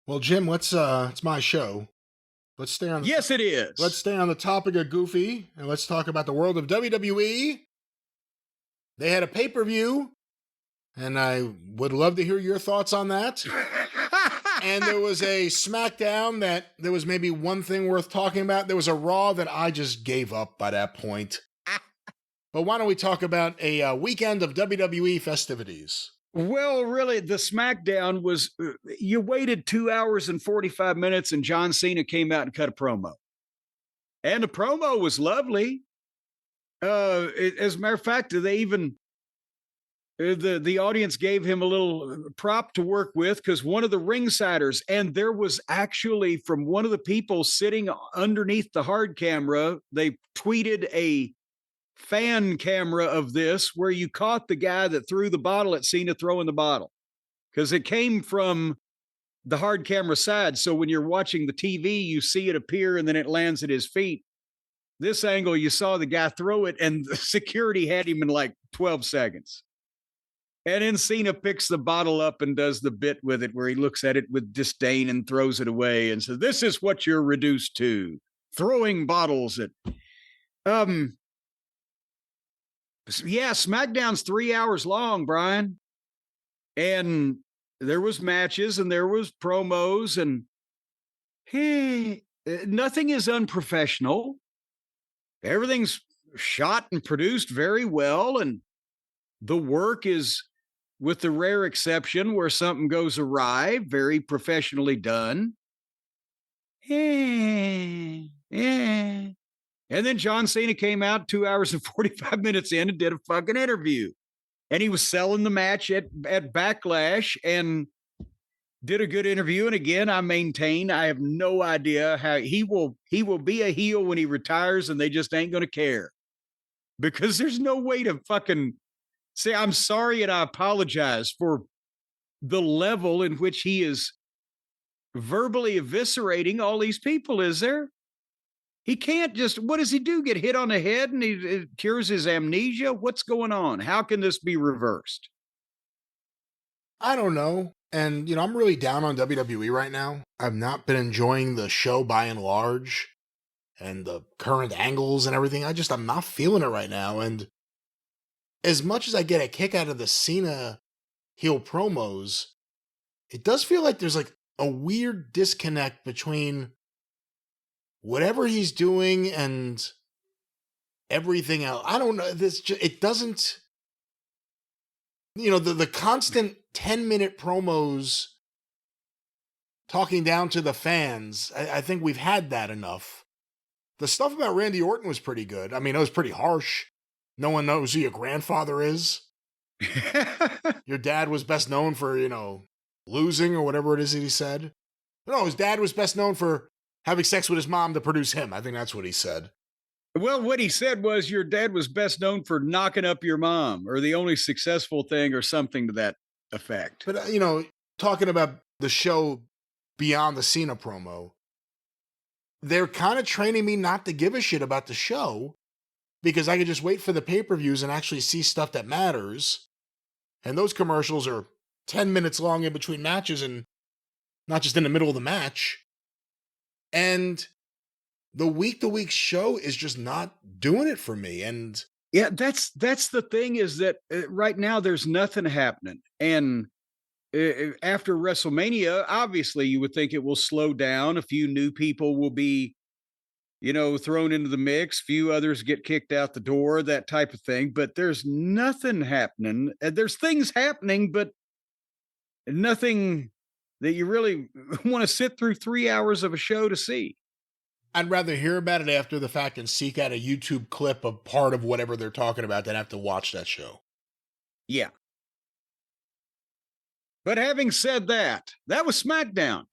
Well, Jim, it's my show. Let's stay on. Yes, it is. Let's stay on the topic of Goofy, and let's talk about the world of WWE. They had a pay-per-view, and I would love to hear your thoughts on that. And there was a Smackdown that there was maybe one thing worth talking about. There was a Raw that I just gave up by that point. But why don't we talk about a weekend of WWE festivities? Well, really, the Smackdown was, you waited 2 hours and 45 minutes and John Cena came out and cut a promo. And the promo was lovely. As a matter of fact, they even, the audience gave him a little prop to work with because one of the ringsiders, and there was actually from one of the people sitting underneath the hard camera, they tweeted a fan camera of this where you caught the guy that threw the bottle at Cena throwing the bottle because it came from the hard camera side. So when you're watching the TV, you see it appear and then it lands at his feet. This angle, you saw the guy throw it and the security had him in like 12 seconds. And then Cena picks the bottle up and does the bit with it where he looks at it with disdain and throws it away and says, "This is what you're reduced to, throwing bottles at..." Yeah, SmackDown's 3 hours long, Brian. And there was matches and there was promos and hey, nothing is unprofessional. Everything's shot and produced very well. And the work is, with the rare exception where something goes awry, very professionally done. Yeah. And then John Cena came out 2 hours and 45 minutes in and did a fucking interview. And he was selling the match at Backlash and did a good interview. And again, I maintain I have no idea how he will be a heel when he retires and they just ain't going to care. Because there's no way to fucking say, I'm sorry and I apologize for the level in which he is verbally eviscerating all these people, is there? He can't just, what does he do? Get hit on the head and he cures his amnesia? What's going on? How can this be reversed? I don't know. And, I'm really down on WWE right now. I've not been enjoying the show by and large and the current angles and everything. I'm not feeling it right now. And as much as I get a kick out of the Cena heel promos, it does feel like there's like a weird disconnect between whatever he's doing and everything else. I don't know. It doesn't, the constant 10-minute promos talking down to the fans. I think we've had that enough. The stuff about Randy Orton was pretty good. I mean, it was pretty harsh. No one knows who your grandfather is. Your dad was best known for, losing or whatever it is that he said. No, his dad was best known for having sex with his mom to produce him. I think that's what he said. Well, what he said was your dad was best known for knocking up your mom or the only successful thing or something to that effect. But, talking about the show beyond the Cena promo, they're kind of training me not to give a shit about the show because I could just wait for the pay-per-views and actually see stuff that matters. And those commercials are 10 minutes long in between matches and not just in the middle of the match. And the week-to-week show is just not doing it for me. And yeah, that's the thing is that right now there's nothing happening. And after WrestleMania, obviously you would think it will slow down. A few new people will be, thrown into the mix. Few others get kicked out the door, that type of thing. But there's nothing happening. There's things happening, but nothing that you really want to sit through 3 hours of a show to see. I'd rather hear about it after the fact and seek out a YouTube clip of part of whatever they're talking about than have to watch that show. Yeah. But having said that, that was Smackdown.